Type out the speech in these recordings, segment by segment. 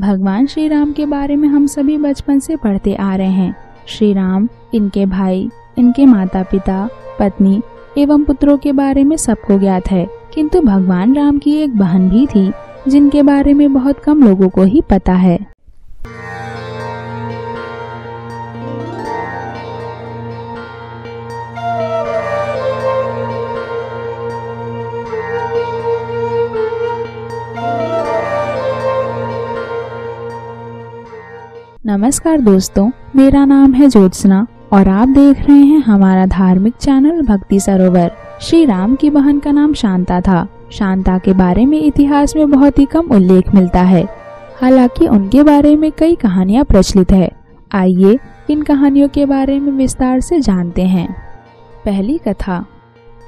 भगवान श्री राम के बारे में हम सभी बचपन से पढ़ते आ रहे हैं। श्री राम, इनके भाई, इनके माता पिता, पत्नी एवं पुत्रों के बारे में सबको ज्ञात है, किंतु भगवान राम की एक बहन भी थी जिनके बारे में बहुत कम लोगों को ही पता है। नमस्कार दोस्तों, मेरा नाम है ज्योत्सना और आप देख रहे हैं हमारा धार्मिक चैनल भक्ति सरोवर। श्री राम की बहन का नाम शांता था। शांता के बारे में इतिहास में बहुत ही कम उल्लेख मिलता है, हालांकि उनके बारे में कई कहानियां प्रचलित है। आइए इन कहानियों के बारे में विस्तार से जानते हैं। पहली कथा।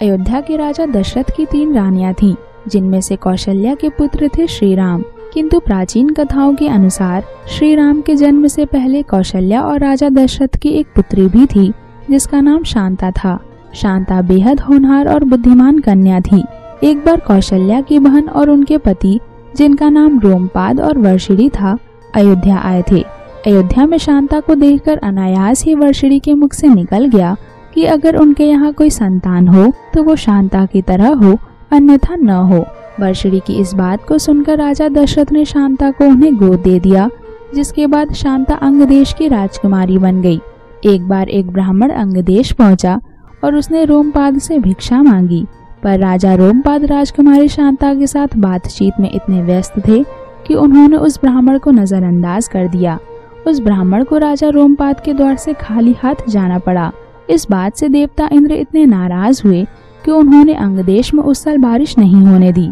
अयोध्या के राजा दशरथ की 3 रानियां थीं, जिनमें से कौशल्या के पुत्र थे श्री राम। किंतु प्राचीन कथाओं के अनुसार श्री राम के जन्म से पहले कौशल्या और राजा दशरथ की एक पुत्री भी थी, जिसका नाम शांता था। शांता बेहद होनहार और बुद्धिमान कन्या थी। एक बार कौशल्या की बहन और उनके पति, जिनका नाम रोमपाद और वर्षिणी था, अयोध्या आए थे। अयोध्या में शांता को देखकर अनायास ही वर्षिणी के मुख से निकल गया कि अगर उनके यहाँ कोई संतान हो तो वो शांता की तरह हो, अन्यथा न हो। वर्षिणी की इस बात को सुनकर राजा दशरथ ने शांता को उन्हें गोद दे दिया, जिसके बाद शांता अंगदेश की राजकुमारी बन गई। एक बार एक ब्राह्मण अंगदेश पहुंचा और उसने रोमपाद से भिक्षा मांगी, पर राजा रोमपाद राजकुमारी शांता के साथ बातचीत में इतने व्यस्त थे कि उन्होंने उस ब्राह्मण को नजरअंदाज कर दिया। उस ब्राह्मण को राजा रोमपाद के द्वार से खाली हाथ जाना पड़ा। इस बात से देवता इंद्र इतने नाराज हुए कि उन्होंने अंगदेश में उस साल बारिश नहीं होने दी।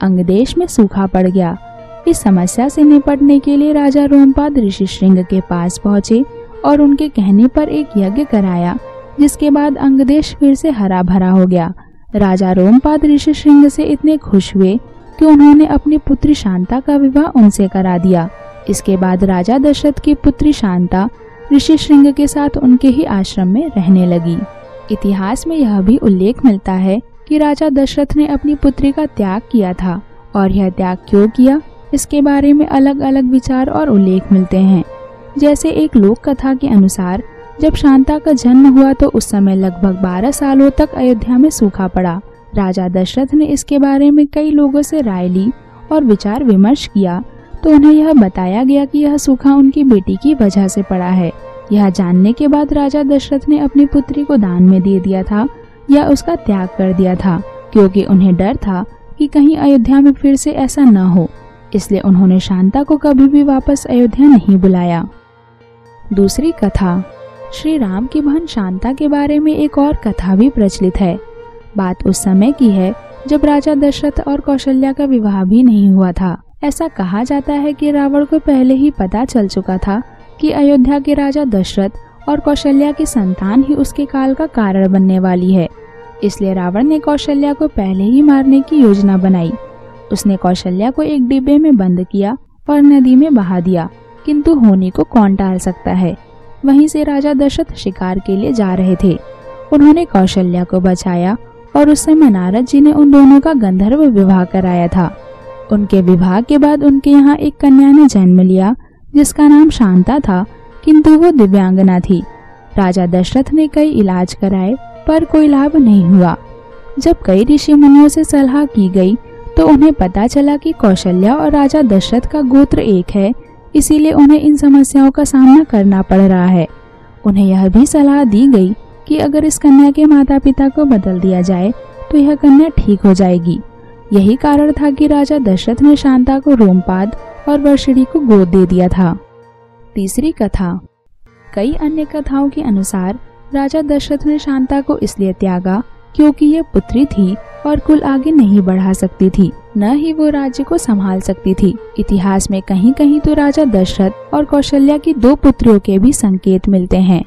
अंगदेश में सूखा पड़ गया। इस समस्या से निपटने के लिए राजा रोमपाद ऋषि श्रृंग के पास पहुंचे और उनके कहने पर एक यज्ञ कराया, जिसके बाद अंगदेश फिर से हरा भरा हो गया। राजा रोमपाद ऋषि श्रृंग से इतने खुश हुए कि उन्होंने अपनी पुत्री शांता का विवाह उनसे करा दिया। इसके बाद राजा दशरथ की पुत्री शांता ऋषि श्रृंग के साथ उनके ही आश्रम में रहने लगी। इतिहास में यह भी उल्लेख मिलता है कि राजा दशरथ ने अपनी पुत्री का त्याग किया था, और यह त्याग क्यों किया, इसके बारे में अलग अलग विचार और उल्लेख मिलते हैं। जैसे एक लोक कथा के अनुसार जब शांता का जन्म हुआ तो उस समय लगभग 12 सालों तक अयोध्या में सूखा पड़ा। राजा दशरथ ने इसके बारे में कई लोगों से राय ली और विचार विमर्श किया, तो उन्हें यह बताया गया कि यह सूखा उनकी बेटी की वजह से पड़ा है। यह जानने के बाद राजा दशरथ ने अपनी पुत्री को दान में दे दिया था या उसका त्याग कर दिया था, क्योंकि उन्हें डर था कि कहीं अयोध्या में फिर से ऐसा न हो। इसलिए उन्होंने शांता को कभी भी वापस अयोध्या नहीं बुलाया। दूसरी कथा। श्री राम की बहन शांता के बारे में एक और कथा भी प्रचलित है। बात उस समय की है जब राजा दशरथ और कौशल्या का विवाह भी नहीं हुआ था। ऐसा कहा जाता है कि रावण को पहले ही पता चल चुका था कि अयोध्या के राजा दशरथ और कौशल्या की संतान ही उसके काल का कारण बनने वाली है। इसलिए रावण ने कौशल्या को पहले ही मारने की योजना बनाई। उसने कौशल्या को एक डिब्बे में बंद किया और नदी में बहा दिया, किंतु होने को कौन टाल सकता है। वहीं से राजा दशरथ शिकार के लिए जा रहे थे। उन्होंने कौशल्या को बचाया और उस समय नारद जी ने उन दोनों का गंधर्व विवाह कराया था। उनके विवाह के बाद उनके यहाँ एक कन्या ने जन्म लिया, जिसका नाम शांता था, किंतु वो दिव्यांगना थी। राजा दशरथ ने कई इलाज कराए पर कोई लाभ नहीं हुआ। जब कई ऋषि मुनियों से सलाह की गई तो उन्हें पता चला कि कौशल्या और राजा दशरथ का गोत्र एक है, इसीलिए उन्हें इन समस्याओं का सामना करना पड़ रहा है। उन्हें यह भी सलाह दी गई कि अगर इस कन्या के माता पिता को बदल दिया जाए तो यह कन्या ठीक हो जाएगी। यही कारण था कि राजा दशरथ ने शांता को रोमपाद और वर्षिणी को गोद दे दिया था। तीसरी कथा। कई अन्य कथाओं के अनुसार राजा दशरथ ने शांता को इसलिए त्यागा क्योंकि ये पुत्री थी और कुल आगे नहीं बढ़ा सकती थी, न ही वो राज्य को संभाल सकती थी। इतिहास में कहीं कहीं तो राजा दशरथ और कौशल्या की 2 पुत्रियों के भी संकेत मिलते हैं।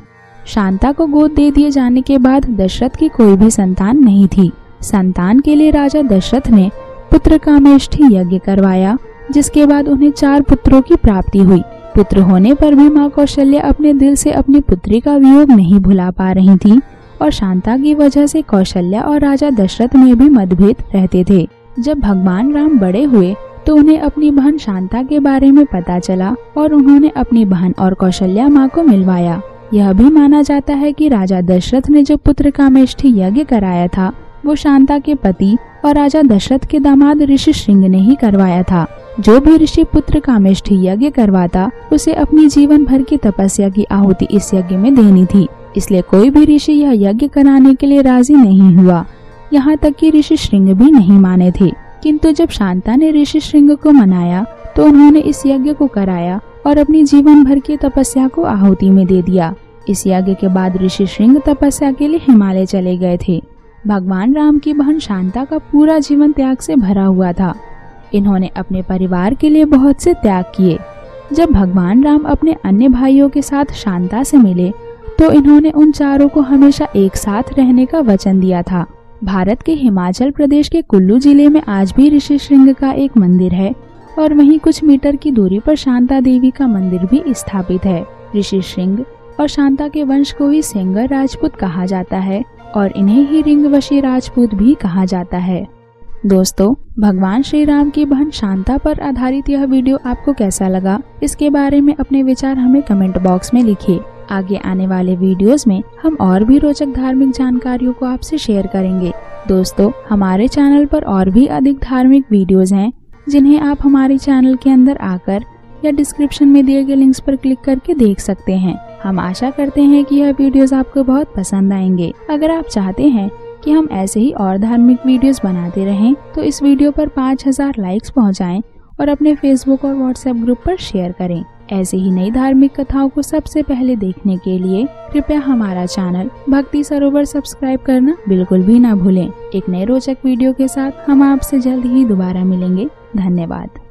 शांता को गोद दे दिए जाने के बाद दशरथ की कोई भी संतान नहीं थी। संतान के लिए राजा दशरथ ने पुत्र कामेष्ठी यज्ञ करवाया, जिसके बाद उन्हें 4 पुत्रों की प्राप्ति हुई। पुत्र होने पर भी माँ कौशल्या अपने दिल से अपनी पुत्री का वियोग नहीं भुला पा रही थी और शांता की वजह से कौशल्या और राजा दशरथ में भी मतभेद रहते थे। जब भगवान राम बड़े हुए तो उन्हें अपनी बहन शांता के बारे में पता चला और उन्होंने अपनी बहन और कौशल्या माँ को मिलवाया। यह भी माना जाता है कि राजा दशरथ ने जो पुत्र कामेष्ठी यज्ञ कराया था वो शांता के पति और राजा दशरथ के दामाद ऋषि श्रृंग ने ही करवाया था। जो भी ऋषि पुत्र कामेष्ठी यज्ञ करवाता उसे अपनी जीवन भर की तपस्या की आहुति इस यज्ञ में देनी थी, इसलिए कोई भी ऋषि यह यज्ञ कराने के लिए राजी नहीं हुआ। यहाँ तक कि ऋषि श्रृंग भी नहीं माने थे, किंतु जब शांता ने ऋषि श्रृंग को मनाया तो उन्होंने इस यज्ञ को कराया और अपनी जीवन भर की तपस्या को आहुति में दे दिया। इस यज्ञ के बाद ऋषि श्रृंग तपस्या के लिए हिमालय चले गए थे। भगवान राम की बहन शांता का पूरा जीवन त्याग से भरा हुआ था। इन्होंने अपने परिवार के लिए बहुत से त्याग किए। जब भगवान राम अपने अन्य भाइयों के साथ शांता से मिले तो इन्होंने उन चारों को हमेशा एक साथ रहने का वचन दिया था। भारत के हिमाचल प्रदेश के कुल्लू जिले में आज भी ऋषि श्रृंग का एक मंदिर है और वहीं कुछ मीटर की दूरी पर शांता देवी का मंदिर भी स्थापित है। ऋषि श्रृंग और शांता के वंश को ही सेंगर राजपूत कहा जाता है और इन्हें ही रिंगवशी राजपूत भी कहा जाता है। दोस्तों, भगवान श्री राम की बहन शांता पर आधारित यह वीडियो आपको कैसा लगा, इसके बारे में अपने विचार हमें कमेंट बॉक्स में लिखिए। आगे आने वाले वीडियोस में हम और भी रोचक धार्मिक जानकारियों को आपसे शेयर करेंगे। दोस्तों, हमारे चैनल पर और भी अधिक धार्मिक वीडियोस हैं जिन्हें आप हमारे चैनल के अंदर आकर या डिस्क्रिप्शन में दिए गए लिंक्स पर क्लिक करके देख सकते हैं। हम आशा करते हैं कि यह वीडियोस आपको बहुत पसंद आएंगे। अगर आप चाहते हैं कि हम ऐसे ही और धार्मिक वीडियोस बनाते रहें तो इस वीडियो पर 5000 लाइक्स पहुंचाएं और अपने फेसबुक और व्हाट्सएप ग्रुप पर शेयर करें। ऐसे ही नई धार्मिक कथाओं को सबसे पहले देखने के लिए कृपया हमारा चैनल भक्ति सरोवर सब्सक्राइब करना बिल्कुल भी ना भूलें। एक नए रोचक वीडियो के साथ हम आपसे जल्द ही दोबारा मिलेंगे। धन्यवाद।